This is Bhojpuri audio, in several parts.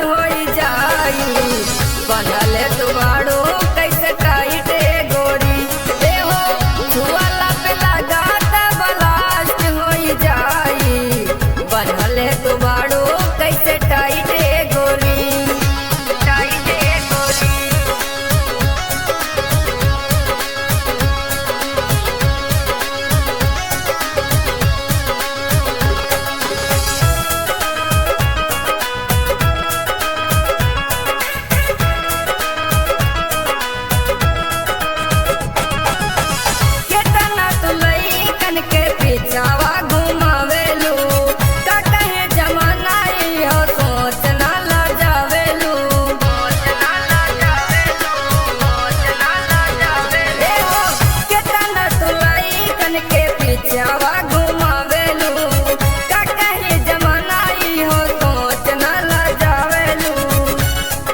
हो जाई बनले दुबारो कैसे टाइट गोरी ए हो छुआला पे लगाता ब्लास्ट हो जाई बनले दुबारो कैसे टाइट गोरी टाइट गोरी। के पिछावा घुमावेलू का कहे जमाना हो सोच ना ला जावेलू केतना तुलाई कन के पिछावा घुमावेलू का कहे जमाना हो सोच ना ला जावेलू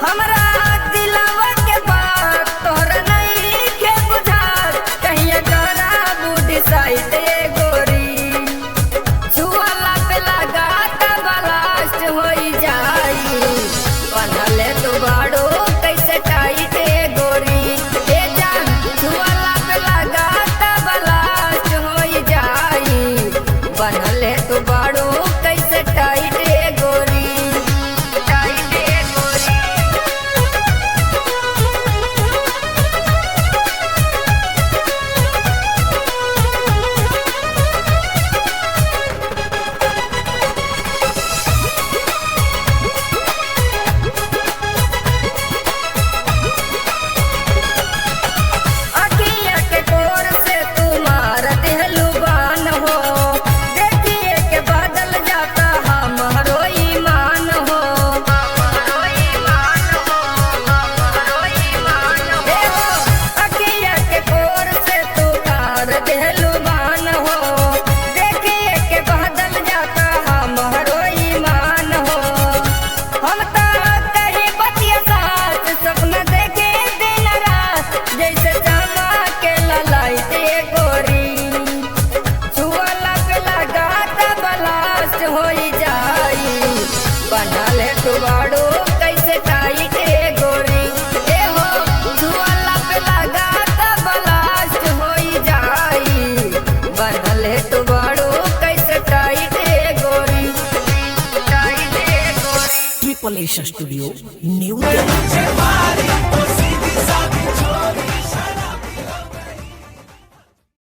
हमरा दिलवा के बात तोहरा नहीं के बुझात कहिया करा बूढ़ी साइड बनले दुबारो कैसे टाइट गोरी ए जान छुआला पे लगाता ब्लास्ट हो जाई बनले दुबारो कैसे टाइट गोरी टाइट गोरी। बनले दुबारो कैसे टाइट गोरी ए हो छुआला पे लगाता ब्लास्ट हो जाई बनले दुबारो कैसे टाइट गोरी टाइट गोरी। Triple S studio new